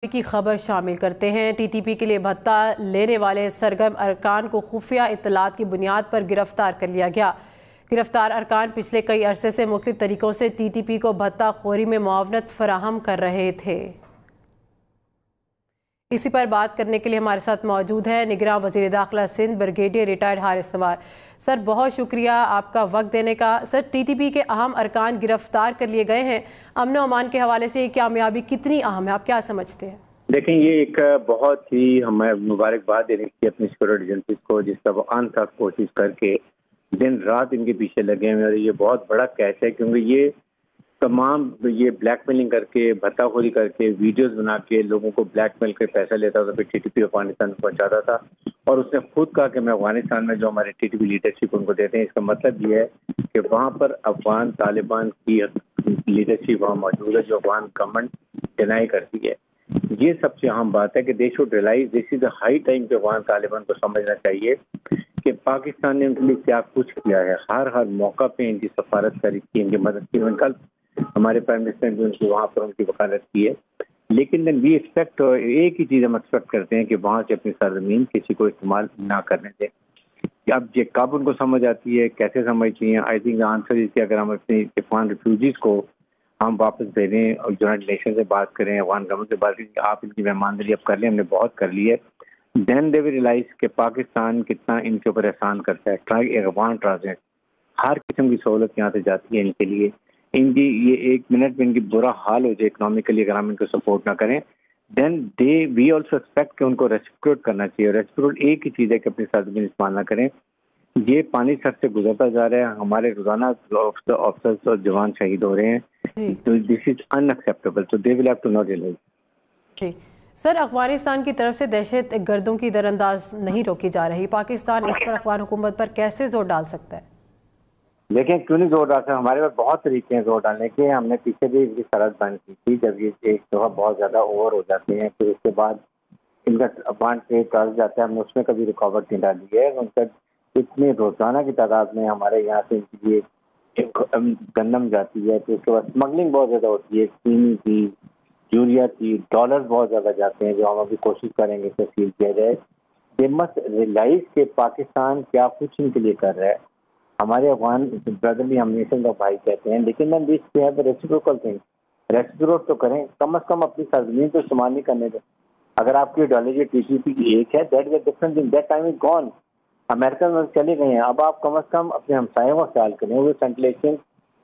کی خبر شامل کرتے ہیں۔ ٹی ٹی پی کے لیے بھتہ لینے والے سرگرم ارکان کو خفیہ اطلاعات کی بنیاد پر گرفتار کر لیا گیا۔ گرفتار ارکان پچھلے کئی عرصے سے مختلف طریقوں سے ٹی ٹی پی کو بھتہ خوری میں معاونت فراہم کر رہے تھے۔ اسی پر بات کرنے کے لیے ہمارے ساتھ موجود ہے نگراں وزیر داخلہ سندھ بریگیڈیئر ریٹائرڈ حارث نواز۔ سر بہت شکریہ آپ کا وقت دینے کا۔ سر ٹی ٹی پی کے اہم ارکان گرفتار کر لیے گئے ہیں، امن و امان کے حوالے سے یہ کامیابی کتنی اہم ہے، آپ کیا سمجھتے ہیں؟ دیکھیں، یہ ایک بہت ہی ہمیں مبارکباد دینے کی اپنی سیکورٹی ایجنسیز کو، جس کا وہ انتھک کوشش کر کے دن رات ان کے پیچھے لگے ہوئے، اور یہ بہت بڑا کیس ہے کیونکہ یہ تمام بلیک میلنگ کر کے، بھتہ خوری کر کے، ویڈیوز بنا کے لوگوں کو بلیک میل کے پیسہ لیتا تھا، پھر ٹی ٹی پی افغانستان کو پہنچاتا تھا، اور اس نے خود کہا کہ میں افغانستان میں جو ہمارے T T P leadership in کو دیتے ہیں، اس کا مطلب یہ ہے کہ وہاں پر افغان طالبان کی لیڈرشپ وہاں موجود ہے جو افغان گورنمنٹ ڈینائی کرتی ہے۔ یہ سب سے اہم بات ہے کہ they should realise this is a high time کہ افغان طالبان کو سمجھنا چاہیے کہ پاکستان نے ان کے لیے کیا کچھ کیا ہے، ہر موقع پہ ان کی سفارت کری کی، ان کی مدد کی۔ کل ہمارے پرائم منسٹر نے ان کی وہاں پر ان کی وکالت کی ہے، لیکن وی ایکسپیکٹ، ایک ہی چیز ہم ایکسپیکٹ کرتے ہیں کہ وہاں سے اپنی سرزمین کسی کو استعمال نہ کرنے دیں۔ اب یہ کب ان کو سمجھ آتی ہے، کیسے سمجھتی ہیں؟ آئی تھنک آنسر اس کہ اگر ہم اپنی افغان ریفیوجیز کو ہم واپس بھیجیں اور یونائٹڈ نیشن سے بات کریں، افغان گورنمنٹ سے بات کریں کہ آپ ان کی مہمانداری اب کر لیں، ہم نے بہت کر لی ہے، دین دے ول ریلائز کہ پاکستان کتنا ان کے اوپر احسان کرتا ہے۔ افغان ٹرانزٹ ہر قسم کی سہولت یہاں سے جاتی ہے ان کے لیے، ان کی یہ ایک منٹ میں ان کی برا حال ہو جائے اکنامکلی اگر ہم ان کو سپورٹ نہ کریں، دین وی آلسو ایکسپیکٹ کہ ان کو ریسپیکٹ کرنا چاہیے۔ ریسپیکٹ ایک ہی چیز ہے کہ اپنی سرزمین استعمال نہ کریں۔ یہ پانی سر سے گزرتا جا رہا ہے، ہمارے روزانہ آفیسرز اور جوان شہید ہو رہے ہیں، تو دس از ان ایکسیپٹیبل، تو they will have to not realize. جی سر، افغانستان کی طرف سے دہشت گردوں کی درانداز نہیں روکی جا رہی، پاکستان اس پر افغان حکومت پر کیسے زور ڈال سکتا ہے؟ دیکھیں، کیوں نہیں زور ڈال سکتے، ہمارے پاس بہت طریقے ہیں زور ڈالنے کے۔ ہم نے پیچھے بھی ان کی سرحد بند کی تھی، جب یہ ایک دفعہ بہت زیادہ اوور ہو جاتے ہیں، پھر اس کے بعد ان کا افغان ٹریڈ ٹل جاتا ہے، ہم نے اس میں کبھی رکاوٹ نہیں ڈالی ہے۔ ان کا اتنے روزانہ کی تعداد میں ہمارے یہاں سے ان کے لیے گندم جاتی ہے، پھر اس کے بعد اسمگلنگ بہت زیادہ ہوتی ہے، چینی کی، یوریا کی، ڈالر بہت زیادہ جاتے ہیں، جو ہم ابھی کوشش کریں گے کہ سیل کیا جائے۔ دے مسٹ ریلائز کہ پاکستان کیا کچھ ان کے لیے کر رہا ہے۔ ہمارے افغان برادری ہم نیشن کا بھائی کہتے ہیں، لیکن ہم ریسیپروکل تھنگ، ریسیپروک تو کریں، کم از کم اپنی سرزمین تو استعمال نہیں کرنے دیں۔ اگر آپ کی آئیڈیالوجی ٹی ٹی پی کی ایک ہے، that is a different thing, that time is gone, American میں چلے گئے ہیں، اب آپ کم از کم اپنے ہمسایوں کا خیال کریں۔ وہ سینٹرل ایشین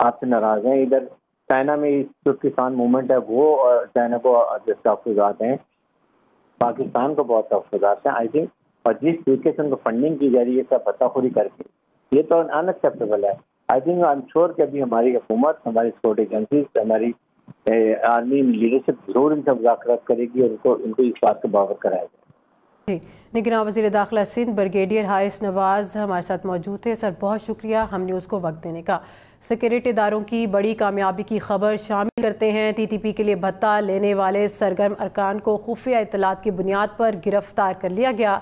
آپ سے ناراض ہیں، ادھر چائنا میں جو کسان موومنٹ ہے وہ چائنا کو تحفظات ہیں، پاکستان کو بہت تحفظات ہیں آئی تھنک، اور جس طریقے سے ان کو فنڈنگ کی جا رہی ہے سب بھتہ خوری کر کے، یہ تو ان ایکسیپٹیبل ہے۔ I think I am sure کہ ابھی ہماری حکومت، ہماری سیکورٹی ایجنسیز، ہماری آرمی لیڈرشپ ضرور ان سے مذاکرات کرے گی اور ان کو اس بات کا باور کرائے گا۔ جی، نگراں وزیر داخلہ سندھ بریگیڈیئر حارث نواز ہمارے ساتھ موجود تھے۔ سر بہت شکریہ ہم نیوز کو وقت دینے کا۔ سیکورٹی اداروں کی بڑی کامیابی کی خبر شامل کرتے ہیں۔ ٹی ٹی پی کے لیے بھتہ لینے والے سرگرم ارکان کو خفیہ اطلاعات کی بنیاد پر گرفتار کر لیا گیا۔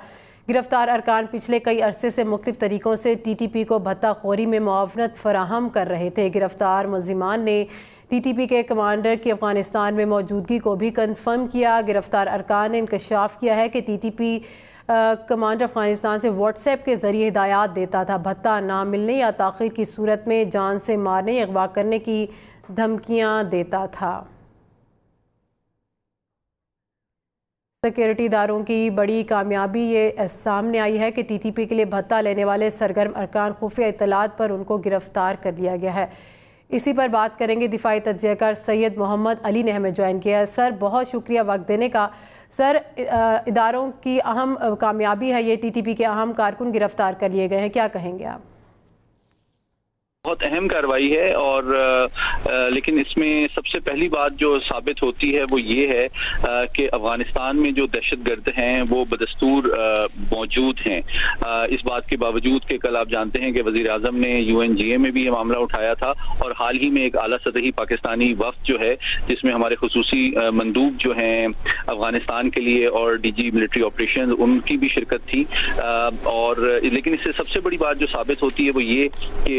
گرفتار ارکان پچھلے کئی عرصے سے مختلف طریقوں سے ٹی ٹی پی کو بھتہ خوری میں معاونت فراہم کر رہے تھے۔ گرفتار ملزمان نے ٹی ٹی پی کے کمانڈر کی افغانستان میں موجودگی کو بھی کنفرم کیا۔ گرفتار ارکان نے انکشاف کیا ہے کہ T T P commander Afghanistan سے واٹس ایپ کے ذریعے ہدایات دیتا تھا، بھتہ نہ ملنے یا تاخیر کی صورت میں جان سے مارنے یا اغوا کرنے کی دھمکیاں دیتا تھا۔ سیکورٹی اداروں کی بڑی کامیابی یہ سامنے آئی ہے کہ ٹی ٹی پی کے لیے بھتہ لینے والے سرگرم ارکان خفیہ اطلاعات پر ان کو گرفتار کر لیا گیا ہے۔ اسی پر بات کریں گے، دفاعی تجزیہ کار سید محمد علی نے ہمیں جوائن کیا ہے۔ سر بہت شکریہ وقت دینے کا۔ سر، اداروں کی اہم کامیابی ہے یہ، ٹی ٹی پی کے اہم کارکن گرفتار کر لیے گئے ہیں، کیا کہیں گے آپ؟ بہت اہم کارروائی ہے، اور لیکن اس میں سب سے پہلی بات جو ثابت ہوتی ہے وہ یہ ہے کہ افغانستان میں جو دہشت گرد ہیں وہ بدستور موجود ہیں، اس بات کے باوجود کہ کل آپ جانتے ہیں کہ وزیر اعظم نے UNGA میں بھی یہ معاملہ اٹھایا تھا، اور حال ہی میں ایک اعلیٰ سطحی پاکستانی وفد جو ہے جس میں ہمارے خصوصی مندوب جو ہیں افغانستان کے لیے اور D G military operation in کی بھی شرکت تھی، اور لیکن اس سے سب سے بڑی بات جو ثابت ہوتی ہے وہ یہ کہ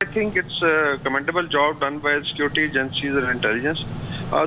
I think it's a commendable job done by security agencies and intelligence.